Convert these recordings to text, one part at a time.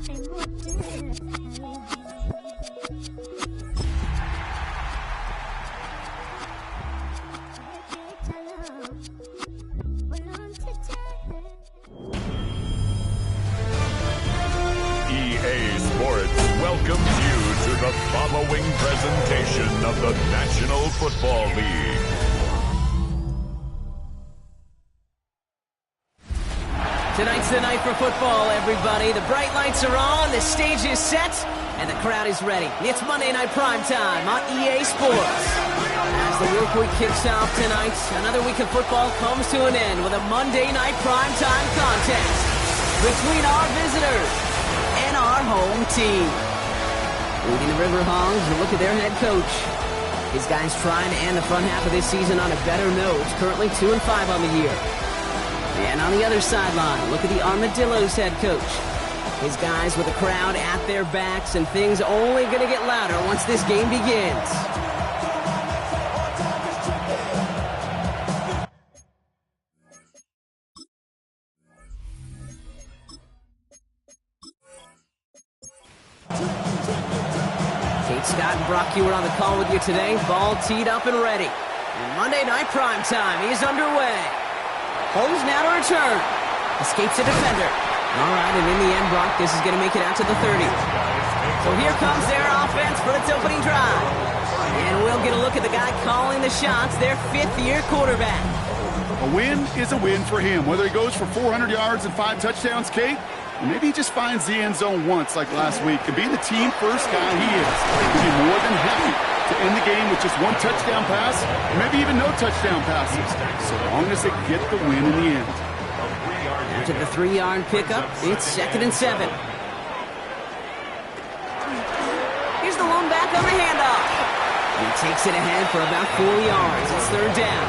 EA Sports welcomes you to the following presentation of the National Football League. Tonight's the night for football, everybody. The bright lights are on, the stage is set, and the crowd is ready. It's Monday Night Primetime on EA Sports. As the work week kicks off tonight, another week of football comes to an end with a Monday Night Primetime contest between our visitors and our home team. Leading the River Hogs, a look at their head coach. His guys trying to end the front half of this season on a better note, currently 2-5 on the year. And on the other sideline, look at the Armadillos head coach. His guys with the crowd at their backs, and things only going to get louder once this game begins. Kate Scott and Brock Hewitt on the call with you today. Ball teed up and ready. And Monday Night Primetime is underway. Hogs now to return. Escapes a defender. All right, and in the end, Brock, this is going to make it out to the 30. So here comes their offense for its opening drive. And we'll get a look at the guy calling the shots, their fifth-year quarterback. A win is a win for him. Whether he goes for 400 yards and 5 touchdowns, Kate, or maybe he just finds the end zone once like last week. And being the team-first guy he is, he'll be more than happy to end the game with just 1 touchdown pass, or maybe even no touchdown passes, so long as they get the win in the end. After the 3-yard pickup, it's 2nd and 7. Here's the lone back on the handoff. He takes it ahead for about 4 yards. It's 3rd down.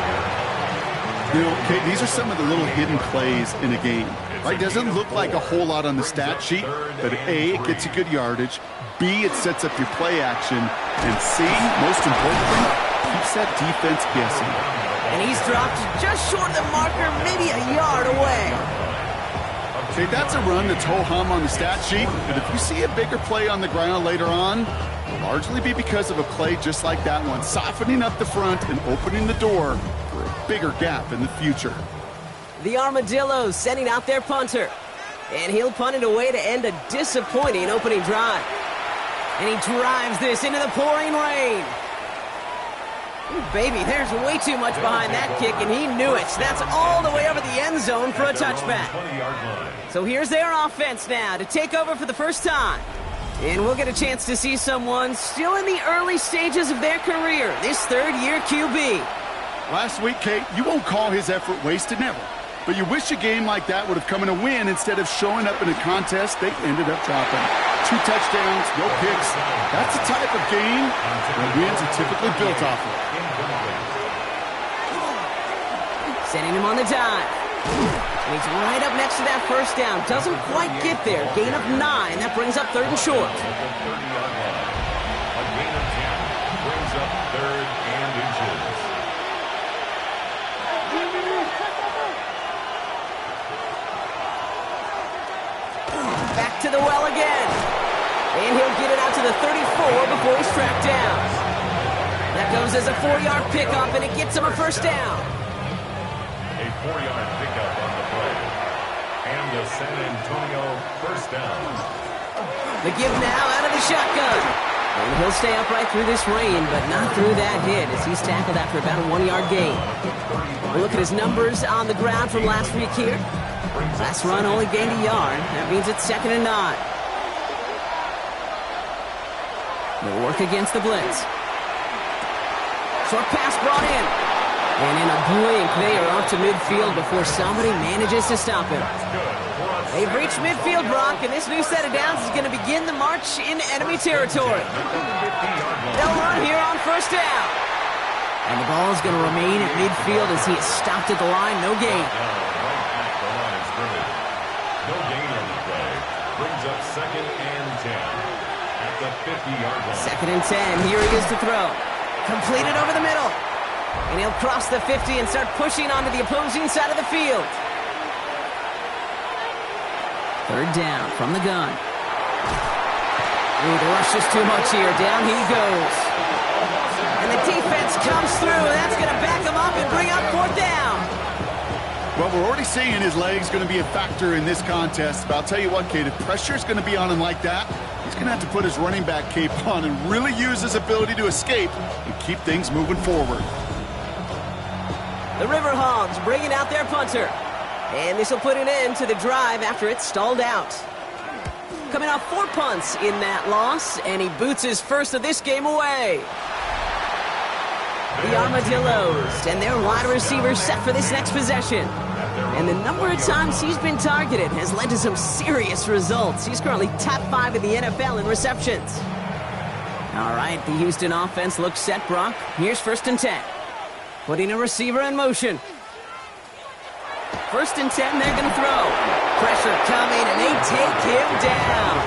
You know, Kate, these are some of the little hidden plays in a game. Right? Doesn't look like a whole lot on the stat sheet, but A, it gets you good yardage. B, it sets up your play action. And C, most importantly, keeps that defense guessing. And he's dropped just short of the marker, maybe a yard away. Okay, that's a run that's ho-hum on the stat sheet. But if you see a bigger play on the ground later on, it'll largely be because of a play just like that one, softening up the front and opening the door for a bigger gap in the future. The Armadillos sending out their punter. And he'll punt it away to end a disappointing opening drive. And he drives this into the pouring rain. Ooh, baby, there's way too much behind that kick, and he knew it. That's all the way over the end zone for a touchback. So here's their offense now to take over for the first time. And we'll get a chance to see someone still in the early stages of their career, this 3rd-year QB. Last week, Kate, you won't call his effort wasted, never. But you wish a game like that would have come in a win instead of showing up in a contest they ended up dropping. 2 touchdowns, no picks. That's the type of game that wins are typically built off of. Sending him on the dive. And he's right up next to that first down. Doesn't quite get there. Gain of 9. That brings up 3rd and short. A gain of 10 brings up 3rd and inches. Back to the well again. And he'll get it out to the 34 before he's tracked down. That goes as a 4-yard pickup, and it gets him a first down. A 4-yard pickup on the play. And the San Antonio first down. The give now out of the shotgun. And he'll stay upright through this rain, but not through that hit as he's tackled after about a 1-yard gain. We'll look at his numbers on the ground from last week here. Last run only gained a yard. That means it's 2nd and 9. They'll work against the blitz. Short pass brought in. And in a blink, they are off to midfield before somebody manages to stop him. They've reached midfield, Brock, and this new set of downs is going to begin the march in enemy territory. They'll run here on first down. And the ball is going to remain at midfield as he is stopped at the line. No gain. No gain on the play. Brings up 2nd and 10 at the 50-yard line. 2nd and 10. Here he is to throw. Completed over the middle. And he'll cross the 50 and start pushing onto the opposing side of the field. 3rd down from the gun. Ooh, the rush is too much here. Down he goes. And the defense comes through. That's going to back him up and bring up 4th down. Well, we're already seeing his leg's going to be a factor in this contest. But I'll tell you what, Kate, if pressure's going to be on him like that, he's going to have to put his running back cape on and really use his ability to escape and keep things moving forward. The River Hogs bringing out their punter. And this will put an end to the drive after it's stalled out. Coming off 4 punts in that loss, and he boots his first of this game away. The Armadillos and their wide receivers set for this next possession. And the number of times he's been targeted has led to some serious results. He's currently top 5 in the NFL in receptions. All right, the Houston offense looks set, Brock. Here's 1st and 10. Putting a receiver in motion. 1st and 10, they're going to throw. Pressure coming, and they take him down.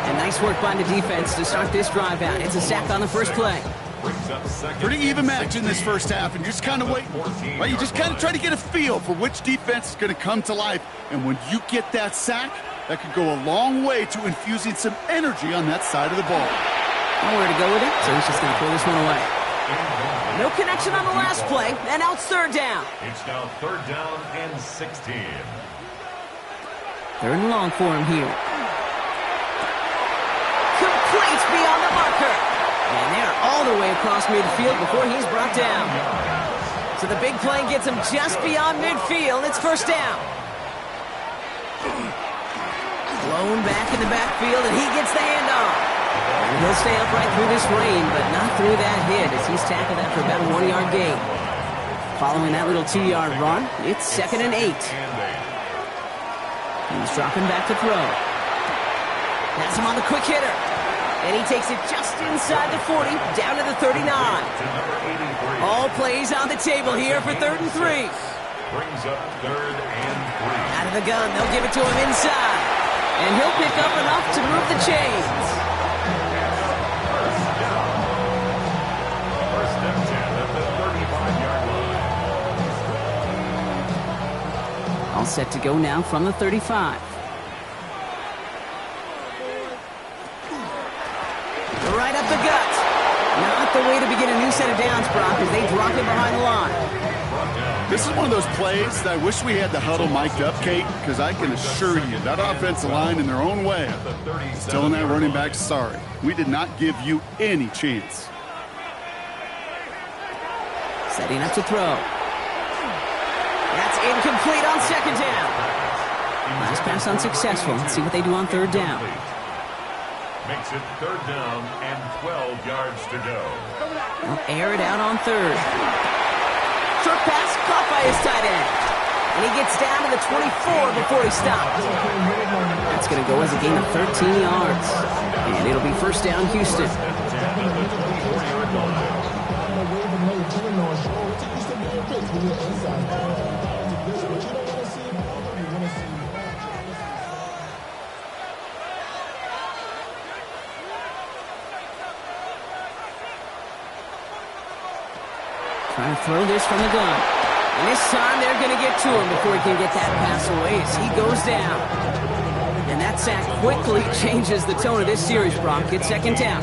And nice work by the defense to start this drive out. It's a sack on the first play. Pretty even match in this first half, and just kind of wait. Right? You just kind of try to get a feel for which defense is going to come to life. And when you get that sack, that could go a long way to infusing some energy on that side of the ball. Nowhere to go with it, so he's just going to throw this one away. No connection on the last play, and now it's 3rd down. It's now 3rd down and 16. 3rd and long for him here. Complete beyond the marker. And they're all the way across midfield before he's brought down. So the big play gets him just beyond midfield. It's 1st down. Blown back in the backfield, and he gets the handoff. And he'll stay upright through this rain, but not through that hit as he's tackled after about a 1-yard gain. Following that little 2-yard run, it's 2nd and 8. He's dropping back to throw. That's him on the quick hitter. And he takes it just inside the 40, down to the 39. All plays on the table here for 3rd and 3. Brings up 3rd and 3. Out of the gun, they'll give it to him inside. And he'll pick up enough to move the chains. First and 10 at the 35-yard line. All set to go now from the 35. Right up the gut. Not the way to begin a new set of downs, Brock, as they drop it behind the line. This is one of those plays that I wish we had the huddle mic'd up, Kate, because I can assure you that offensive line in their own way is telling that running back, sorry, we did not give you any chance. Setting up to throw. That's incomplete on 2nd down. Last pass unsuccessful. Let's see what they do on 3rd down. Makes it 3rd down and 12 yards to go. They'll air it out on 3rd. Short pass caught by his tight end. And he gets down to the 24 before he stops. That's going to go as a gain of 13 yards. And it'll be 1st down, Houston. Trying to throw this from the gun. And this time they're going to get to him before he can get that pass away as he goes down. And that sack quickly changes the tone of this series, Brock. It's 2nd down.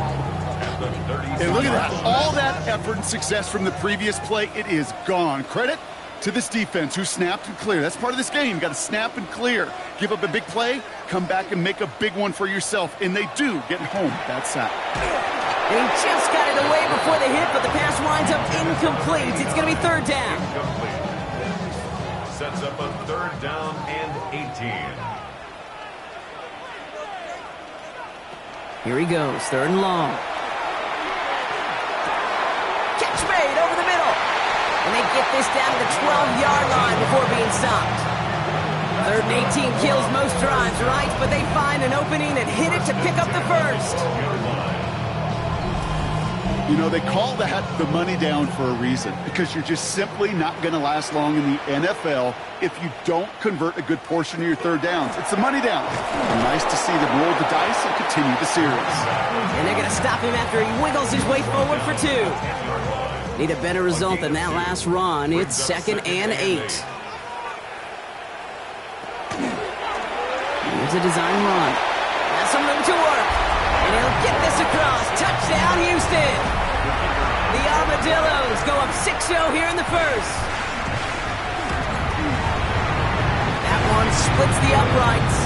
And look at that. All that effort and success from the previous play, it is gone. Credit to this defense who snapped and cleared. That's part of this game. You got to snap and clear. Give up a big play, come back and make a big one for yourself. And they do get home that sack. And he just got it away before the hit, but the pass winds up incomplete. It's going to be 3rd down. Incomplete. Sets up a 3rd down and 18. Here he goes, 3rd and long. Catch made over the middle. And they get this down to the 12-yard line before being stopped. 3rd and 18 kills most drives, right? But they find an opening and hit it to pick up the first. You know, they call that the money down for a reason, because you're just simply not going to last long in the NFL if you don't convert a good portion of your 3rd downs. It's the money down. And nice to see them roll the dice and continue the series. And they're going to stop him after he wiggles his way forward for 2. Need a better result than that last run. It's 2nd and 8. Here's a design run. has some room to work. And he'll get this across. Touchdown, Houston. The Armadillos go up 6-0 here in the first. That one splits the uprights.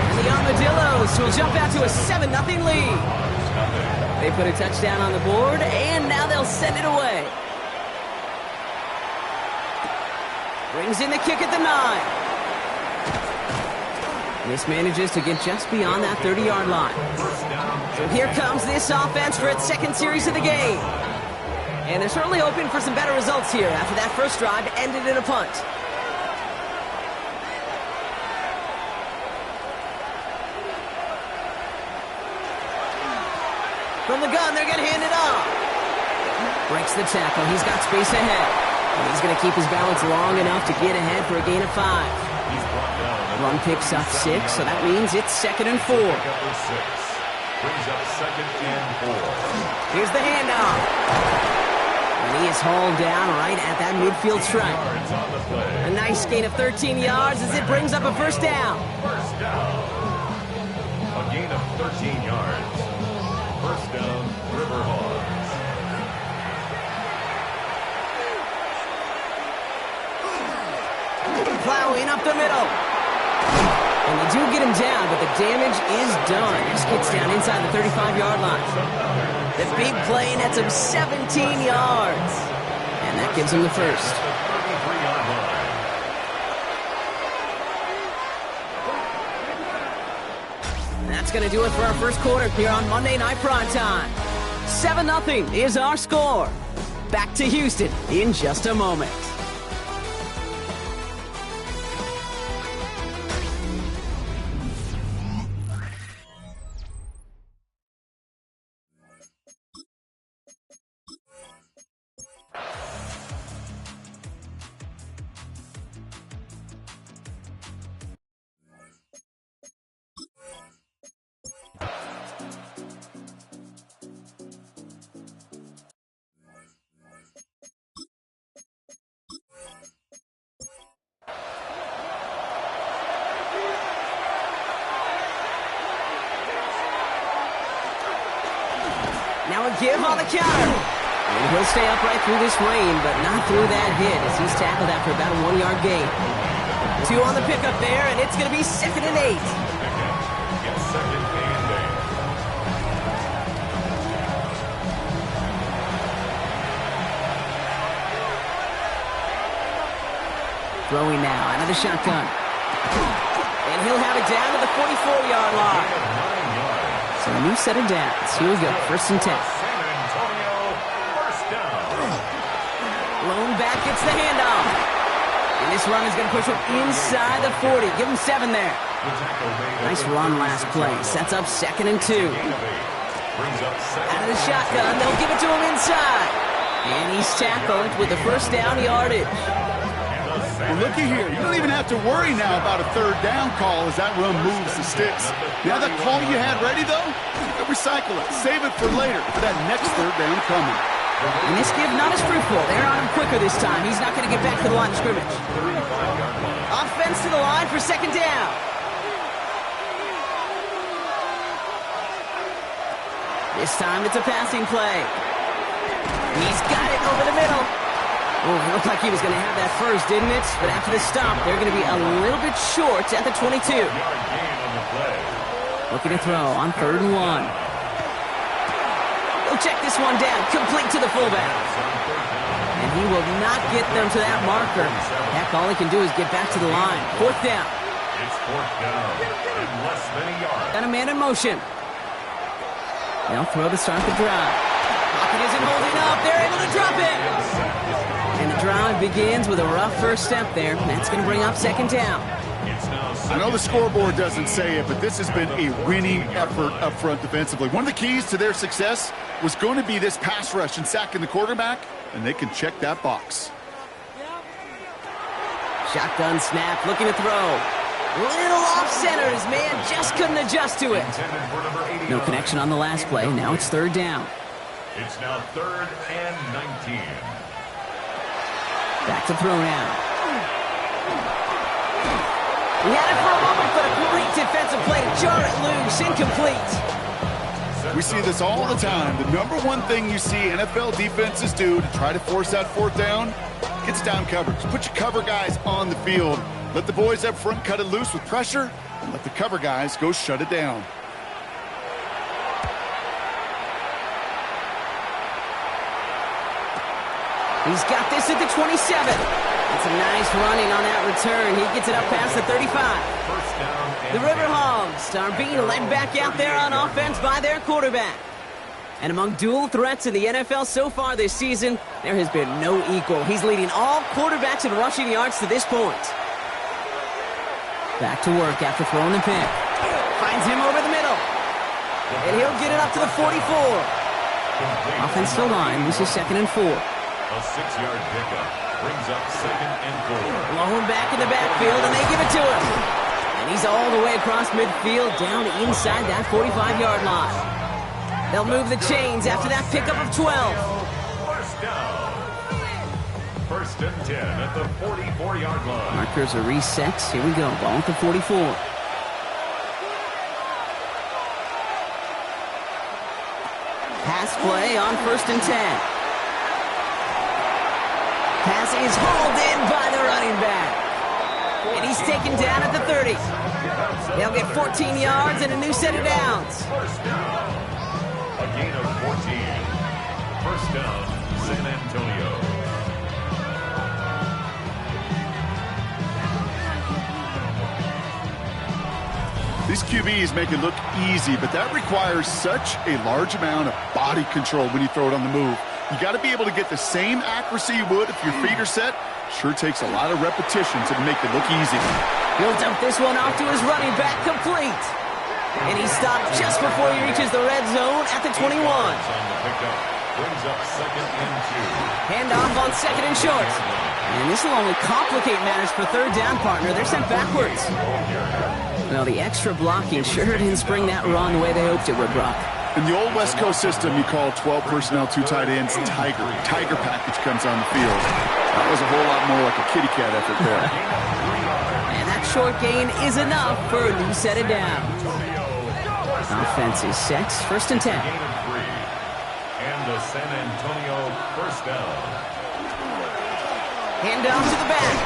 And the Armadillos will jump out to a 7-0 lead. They put a touchdown on the board, and now they'll send it away. Brings in the kick at the 9. Mismanages to get just beyond that 30-yard line. So here comes this offense for its second series of the game. And they're certainly hoping for some better results here after that first drive ended in a punt. From the gun, they're going to hand it off. Breaks the tackle. He's got space ahead. And he's going to keep his balance long enough to get ahead for a gain of 5. Run picks up 6, so that means it's 2nd and 4. Brings up 2nd and 4. Here's the handoff. And he is hauled down right at that midfield stripe. A nice gain of 13 yards as it brings up a first down. First down. A gain of 13 yards. First down, River Hogs. Plowing up the middle. And they do get him down, but the damage is done. Just gets down inside the 35-yard line. The big play nets him 17 yards. And that gives him the first. And that's going to do it for our first quarter here on Monday Night Primetime. 7-0 is our score. Back to Houston in just a moment. Now a give on the counter. And he'll stay upright through this rain, but not through that hit as he's tackled after about a 1-yard gain. 2 on the pickup there, and it's going to be 2nd and 8. Get 2nd and 8. Throwing now out of the shotgun. And he'll have it down to the 44-yard line. So a new set of downs. Here we go, 1st and 10. San Antonio, first down. Lone back gets the handoff. And this run is going to push him inside the 40. Give him 7 there. Nice run last play. Sets up 2nd and 2. Out of the shotgun, they'll give it to him inside. And he's tackled with the first down yardage. Well, looky here. You don't even have to worry now about a 3rd down call as that run moves the sticks. Now that call you had ready, though, you can recycle it. Save it for later for that next 3rd down coming. And this give not as fruitful. They're on him quicker this time. He's not going to get back to the line of scrimmage. Offense to the line for 2nd down. This time it's a passing play. He's got it over the middle. Oh, it looked like he was going to have that first, didn't it? But after the stop, they're going to be a little bit short at the 22. Looking to throw on 3rd and 1. He'll check this one down, complete to the fullback. And he will not get them to that marker. Heck, all he can do is get back to the line. 4th down. It's 4th down and less than a yard. Got a man in motion. They'll throw to start the drive. Pocket isn't holding up. They're able to drop it. And the drive begins with a rough first step there. That's going to bring up 2nd down. I know the scoreboard doesn't say it, but this has been a winning effort up front defensively. One of the keys to their success was going to be this pass rush and sacking the quarterback, and they can check that box. Shotgun snap, looking to throw. Little off center. His man just couldn't adjust to it. No connection on the last play. Now it's 3rd down. It's now 3rd and 19. Back to throw now. He had it for a moment, but a great defensive play to jar it loose. Incomplete. We see this all the time. The number one thing you see NFL defenses do to try to force that fourth down, gets down coverage. Put your cover guys on the field. Let the boys up front cut it loose with pressure, and let the cover guys go shut it down. He's got this at the 27. It's a nice running on that return. He gets it up past the 35. The River Hogs are being led back out there on offense by their quarterback. And among dual threats in the NFL so far this season, there has been no equal. He's leading all quarterbacks in rushing yards to this point. Back to work after throwing the pick. Finds him over the middle. And he'll get it up to the 44. Offensive line, this is 2nd and 4. A 6-yard pickup brings up 2nd and 4. Blown back in the backfield, and they give it to him. And he's all the way across midfield, down inside that 45-yard line. They'll move the chains after that pickup of 12. First down. 1st and 10 at the 44-yard line. Markers are reset. Here we go. Ball at the 44. Pass play on 1st and 10. Pass is hauled in by the running back. And he's taken down at the 30. They'll get 14 yards and a new set of downs. First down. A gain of 14. First down, San Antonio. These QBs make it look easy, but that requires such a large amount of body control when you throw it on the move. You got to be able to get the same accuracy you would if your feet are set. Sure takes a lot of repetition to make it look easy. He'll dump this one off to his running back, complete. And he stopped just before he reaches the red zone at the 21. Brings up 2nd and 2. Handoff on 2nd and short. And this will only complicate matters for 3rd down, partner. They're sent backwards. Well, the extra blocking sure didn't spring that run the way they hoped it would, Brock. In the old West Coast system, you call 12 personnel, 2 tight ends, Tiger. Tiger package comes on the field. That was a whole lot more like a kitty cat effort there. And that short gain is enough for a new set of downs. Offense is set. 1st and 10. And the San Antonio first down. Handoff to the back.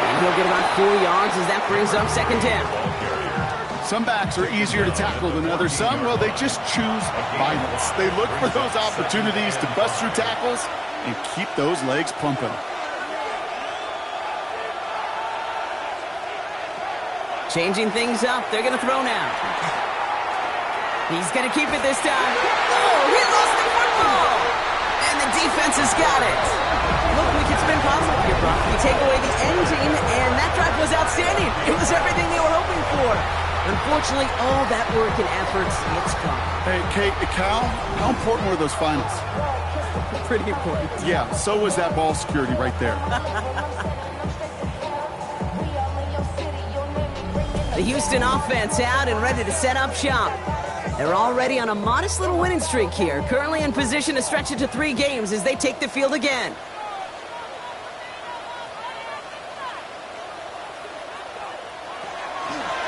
And he'll get about 4 yards as that brings up 2nd down. Some backs are easier to tackle than others. Some, well, they just choose violence. They look for those opportunities to bust through tackles and keep those legs pumping. Changing things up. They're going to throw now. He's going to keep it this time. Oh, he lost the football! And the defense has got it. Look, we can spin positive here, Brock. You take away the ending, and that drive was outstanding. It was everything they were hoping for. Unfortunately, all that work and effort, it's gone. Hey, Kate, Cal, how important were those finals? Pretty important. Yeah, so was that ball security right there. The Houston offense out and ready to set up shop. They're already on a modest little winning streak here, currently in position to stretch it to 3 games as they take the field again.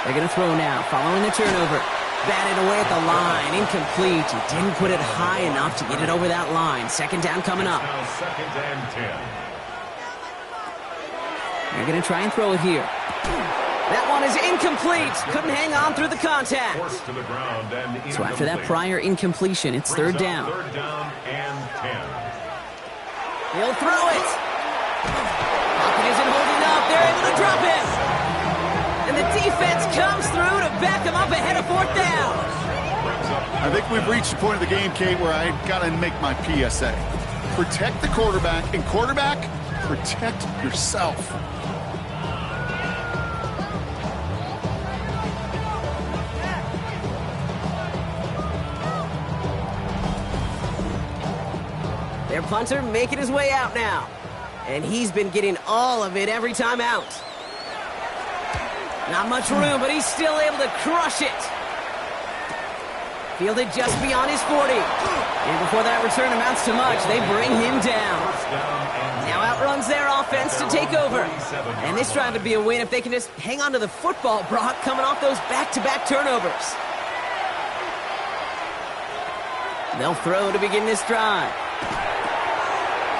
They're going to throw now, following the turnover. Batted away at the line, incomplete. He didn't put it high enough to get it over that line. 2nd down coming up. Now 2nd and 10. They're going to try and throw it here. That one is incomplete. Couldn't hang on through the contact. Forced to the ground and incomplete. So after that prior incompletion, it's 3rd down. 3rd down and 10. He'll throw it. Pocket isn't holding up. They're able to drop him. And the defense comes through to back him up ahead of 4th down. I think we've reached the point of the game, Kate, where I got to make my PSA. Protect the quarterback, and quarterback, protect yourself. Their punter making his way out now. And he's been getting all of it every time out. Not much room, but he's still able to crush it. Fielded just beyond his 40. And before that return amounts to much, they bring him down. Now outruns their offense to take over. And this drive would be a win if they can just hang on to the football, Brock, coming off those back-to-back turnovers. They'll throw to begin this drive.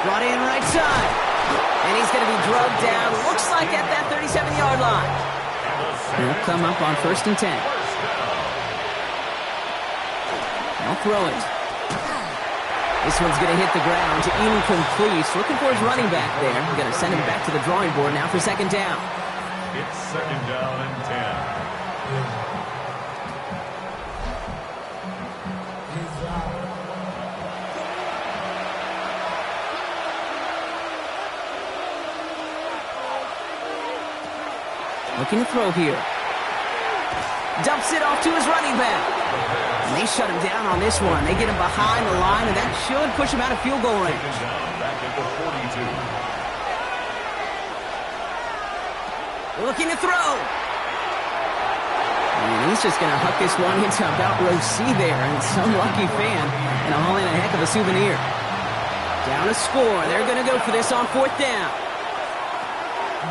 Brought in right side. And he's going to be drugged down, looks like at that 37-yard line. He'll come up on 1st and 10. They'll throw it. This one's going to hit the ground, incomplete. Looking for his running back there. Going to send him back to the drawing board now for 2nd down. It's 2nd down and 10. Looking to throw here. Dumps it off to his running back. And they shut him down on this one. They get him behind the line, and that should push him out of field goal range. Back at the 42. Looking to throw. And he's just going to huck this one into about row C there. And some lucky fan and haul in a heck of a souvenir. Down to score. They're going to go for this on 4th down.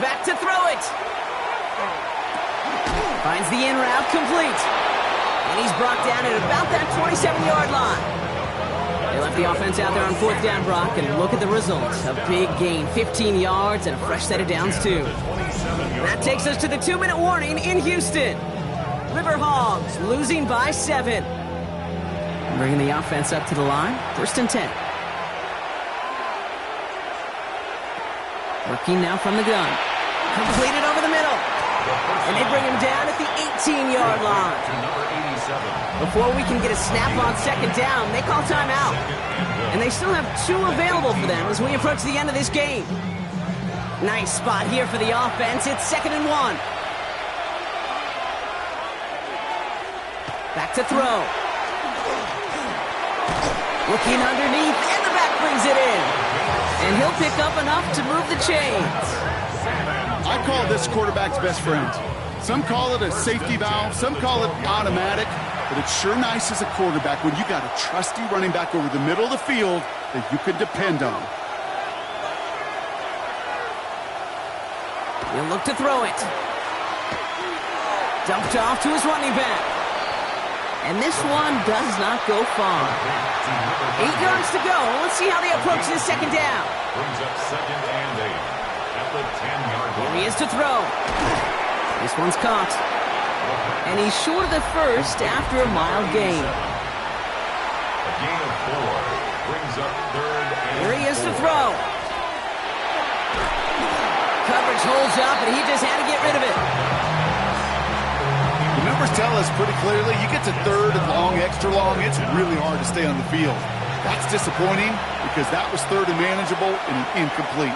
Back to throw it. Finds the in route complete. And he's brought down at about that 27-yard line. They left the offense out there on 4th down, Brock, and look at the results. A big gain, 15 yards, and a fresh set of downs, too. That takes us to the 2-minute warning in Houston. River Hogs losing by 7. Bringing the offense up to the line, 1st and 10. Working now from the gun. Completed over the middle. And they bring him down at the 18-yard line. Before we can get a snap on 2nd down, they call timeout. And they still have 2 available for them as we approach the end of this game. Nice spot here for the offense. It's 2nd and 1. Back to throw. Looking underneath, and the back brings it in. And he'll pick up enough to move the chains. I call this quarterback's best friend. Some call it a safety valve, some call it automatic, but it's sure nice as a quarterback when you got a trusty running back over the middle of the field that you can depend on. He'll look to throw it. Dumped off to his running back. And this one does not go far. 8 yards to go. Let's see how they approach this 2nd down. Brings up 2nd and 8 at the 10-yard line. Here he is to throw. This one's caught. And he's short of the first after a mild gain. A gain of 4 brings up 3rd and Here he is to throw. Coverage holds up, and he just had to get rid of it. The numbers tell us pretty clearly, you get to 3rd and long, extra long, it's really hard to stay on the field. That's disappointing because that was 3rd and manageable and an incomplete.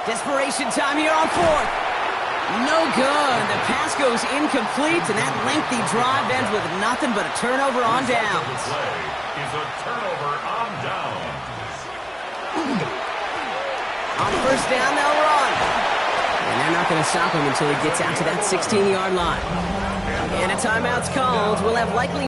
Desperation time here on 4th. No good. The pass goes incomplete, and that lengthy drive ends with nothing but a turnover on downs. The play is a turnover on downs. On 1st down, they'll run. And they're not going to stop him until he gets out to that 16-yard line. And a timeout's called. We'll have likely